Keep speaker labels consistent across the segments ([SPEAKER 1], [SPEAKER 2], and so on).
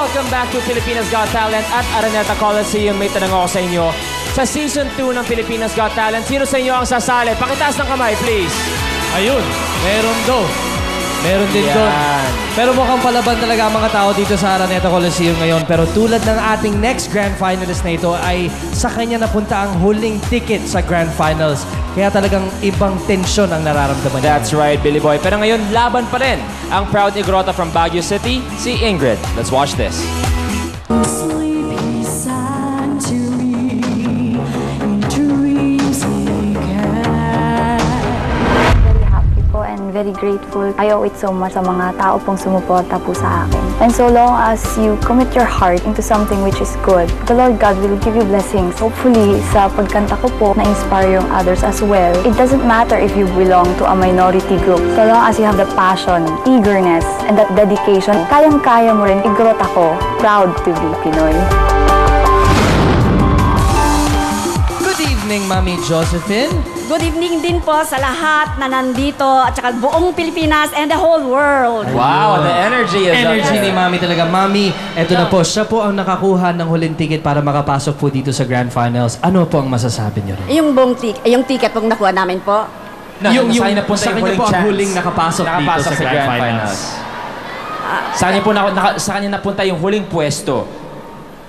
[SPEAKER 1] Welcome back to Pilipinas Got Talent at Araneta Coliseum. May tanong ako sa inyo. Sa Season 2 ng Pilipinas Got Talent, sino sa inyo ang sasali? Pakitaas ng kamay, please.
[SPEAKER 2] Ayun, meron do. Meron din doon. Pero mukhang palaban talaga ang mga tao dito sa Araneta Coliseum ngayon. Pero tulad ng ating next Grand Finalist na ito ay sa kanya napunta ang huling ticket sa Grand Finals. Kaya talagang ibang tensyon ang nararamdaman niya.
[SPEAKER 1] That's right, Billy Boy. Pero ngayon, laban pa rin ang proud Igrota from Baguio City, si Ingrid. Let's watch this.
[SPEAKER 3] Very grateful. I owe it so much sa mga tao pong sumuporta po sa akin. And so long as you commit your heart into something which is good, the Lord God will give you blessings. Hopefully, sa pagkanta ko po, na-inspire yung others as well. It doesn't matter if you belong to a minority group. So long as you have the passion, eagerness, and that dedication, kayang-kaya mo rin. Igrota ko, proud to be Pinoy.
[SPEAKER 2] Good evening, Mami Josephine.
[SPEAKER 4] Good evening din po sa lahat na nandito at saka buong Pilipinas and the whole world.
[SPEAKER 1] Wow, the energy is
[SPEAKER 2] Energy
[SPEAKER 1] up.
[SPEAKER 2] ni Mami talaga. Mami, eto na po. Siya po ang nakakuha ng huling ticket para makapasok po dito sa Grand Finals. Ano po ang masasabi niyo rin?
[SPEAKER 4] Yung ticket pong nakuha namin po.
[SPEAKER 2] Yung
[SPEAKER 1] sa
[SPEAKER 2] kanya po ang huling nakapasok dito sa Grand Finals.
[SPEAKER 1] Sa kanya napunta yung huling pwesto.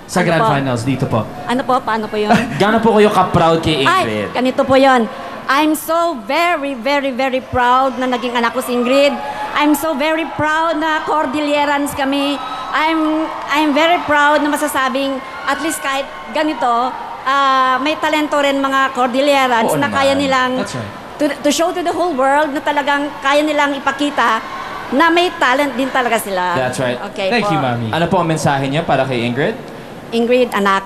[SPEAKER 2] Sa
[SPEAKER 4] Ano
[SPEAKER 2] Grand
[SPEAKER 4] po?
[SPEAKER 2] Finals, dito po.
[SPEAKER 4] Ano po? Paano po yun?
[SPEAKER 1] Gano'n po kayo ka-proud kay Ingrid?
[SPEAKER 4] Ay, ganito po yun. I'm so very, very, very proud na naging anak ko si Ingrid. I'm so very proud na Cordillerans kami. I'm very proud na masasabing at least kahit ganito, may talento rin mga Cordillerans
[SPEAKER 1] Oo
[SPEAKER 4] na
[SPEAKER 1] naman.
[SPEAKER 4] kaya nilang
[SPEAKER 2] That's right.
[SPEAKER 4] to show to the whole world na talagang kaya nilang ipakita na may talent din talaga sila.
[SPEAKER 1] That's right.
[SPEAKER 4] Okay
[SPEAKER 2] Thank
[SPEAKER 4] po.
[SPEAKER 2] you, Mami.
[SPEAKER 1] Ano po ang mensahe niyo para kay Ingrid?
[SPEAKER 4] Ingrid, anak,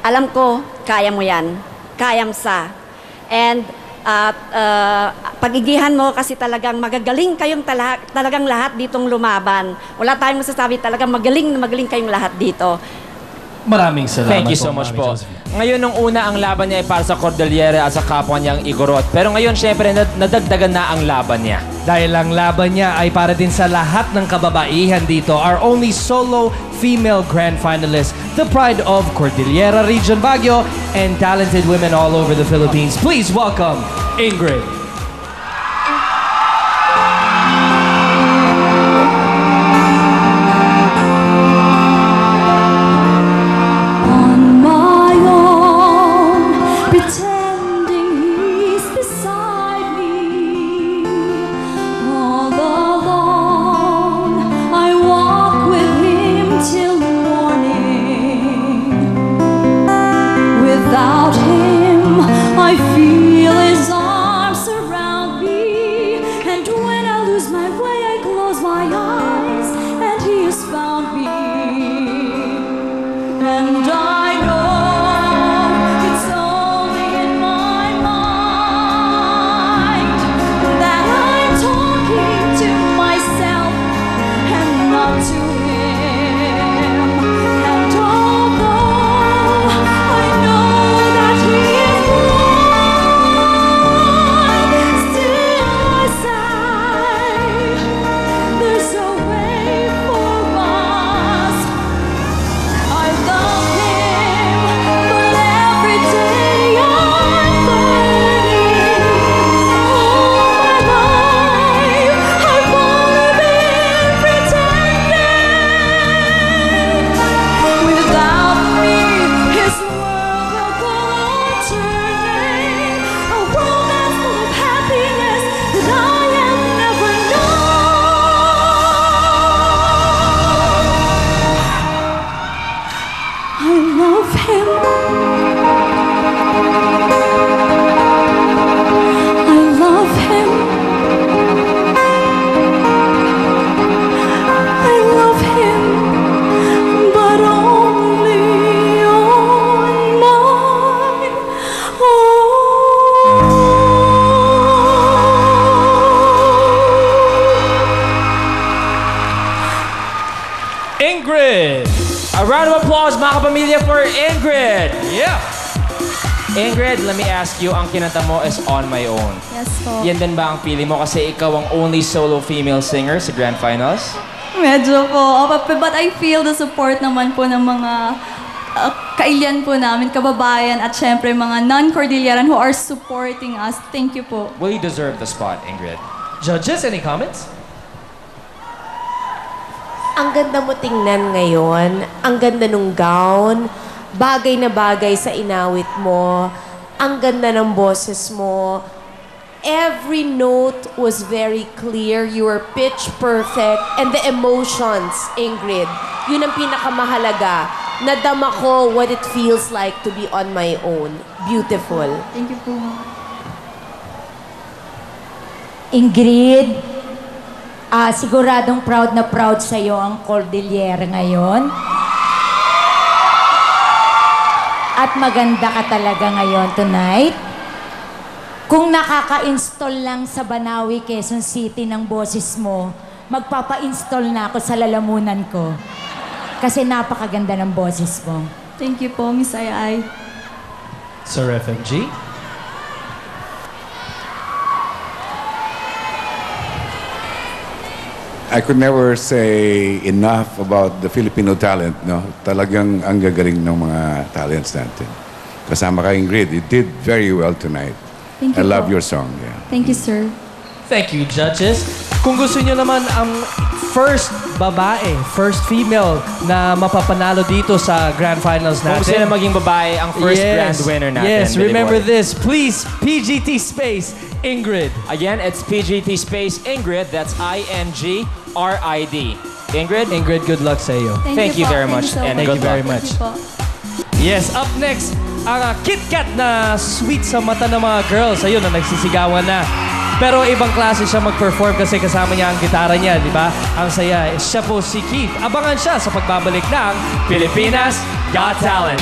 [SPEAKER 4] alam ko, kaya mo yan. Kayam sa. And pagigihan mo kasi talagang magagaling kayong talagang lahat ditong lumaban. Wala tayong masasabi, talagang magaling na magaling kayong lahat dito.
[SPEAKER 2] Maraming salamat.
[SPEAKER 1] Thank you so much po. Ngayon, nung una, ang laban niya ay para sa Cordillera at sa kapwa niyang Igorot. Pero ngayon, syempre, nadagdagan na ang laban niya.
[SPEAKER 2] Dahil ang laban niya ay para din sa lahat ng kababaihan dito. Our only solo female grand finalist, the pride of Cordillera Region Baguio, and talented women all over the Philippines. Please welcome Ingrid.
[SPEAKER 5] Without him, I feel his arms surround me. And when I lose my way, I close my eyes, and he has found me. And I know it's only in my mind that I'm talking to myself and not to him. And although I know that he is blind, still I say there's a way for us. I love him, but every day I'm burning. All my life I've only been pretending. Without me, his world will go on turning. A world that's full of happiness that I have never known. I love him. I love him. I love him, but only on my own.
[SPEAKER 2] Ingrid!
[SPEAKER 1] A round of applause, mga kapamilya, for Ingrid!
[SPEAKER 2] Yeah!
[SPEAKER 1] Ingrid, let me ask you, ang kinanta mo is On My Own.
[SPEAKER 3] Yes po.
[SPEAKER 1] Yan din ba ang pili mo kasi ikaw ang only solo female singer sa Grand Finals?
[SPEAKER 5] Medyo po. But I feel the support naman po ng mga kailian po namin, kababayan, at syempre mga non-Cordilleran who are supporting us. Thank you po.
[SPEAKER 1] Well, you deserve the spot, Ingrid.
[SPEAKER 2] Judges, any comments?
[SPEAKER 6] Ang ganda mo tingnan ngayon. Ang ganda nung gown. Bagay na bagay sa inawit mo. Ang ganda ng boses mo. Every note was very clear. You were pitch perfect. And the emotions, Ingrid, yun ang pinakamahalaga. Nadama ko what it feels like to be on my own. Beautiful.
[SPEAKER 5] Thank you po.
[SPEAKER 7] Ingrid, siguradong proud na proud sa'yo ang Cordillera ngayon. At maganda ka talaga ngayon tonight. Kung nakaka-install lang sa Banawi, Quezon City ng boses mo, magpapa-install na ako sa lalamunan ko. Kasi napakaganda ng boses mo.
[SPEAKER 5] Thank you po, Miss Ai.
[SPEAKER 2] Sir FMG?
[SPEAKER 8] I could never say enough about the Filipino talent, no? Talagang ang gagaling ng mga talents natin. Kasama ka, Ingrid, you did very well tonight.
[SPEAKER 5] Thank
[SPEAKER 8] I
[SPEAKER 5] you
[SPEAKER 8] love
[SPEAKER 5] po.
[SPEAKER 8] your song, yeah.
[SPEAKER 5] Thank you, sir.
[SPEAKER 2] Thank you, judges. Kung gusto nyo naman ang first babae, first female na mapapanalo dito sa grand finals
[SPEAKER 1] Kung
[SPEAKER 2] natin.
[SPEAKER 1] gusto na maging babae, ang first grand winner natin.
[SPEAKER 2] Yes,
[SPEAKER 1] Billy
[SPEAKER 2] remember
[SPEAKER 1] Boy.
[SPEAKER 2] this. Please, PGT space, Ingrid.
[SPEAKER 1] Again, it's PGT space Ingrid. That's INGRID. Ingrid?
[SPEAKER 2] Ingrid, good luck sa iyo.
[SPEAKER 1] Thank you
[SPEAKER 5] po.
[SPEAKER 1] very
[SPEAKER 5] Thank
[SPEAKER 1] much,
[SPEAKER 5] you so
[SPEAKER 1] and
[SPEAKER 5] much.
[SPEAKER 1] good
[SPEAKER 2] Thank you very
[SPEAKER 1] luck.
[SPEAKER 2] much.
[SPEAKER 5] Thank you po.
[SPEAKER 2] Yes, up next, ang Kit Kat na sweet sa mata ng mga girls. Ayun, na nagsisigawan na. Pero ibang klase siya mag-perform kasi kasama niya ang gitara niya, di ba? Ang saya. Siya po si Keith. Abangan siya sa pagbabalik ng
[SPEAKER 1] Pilipinas Got Talent.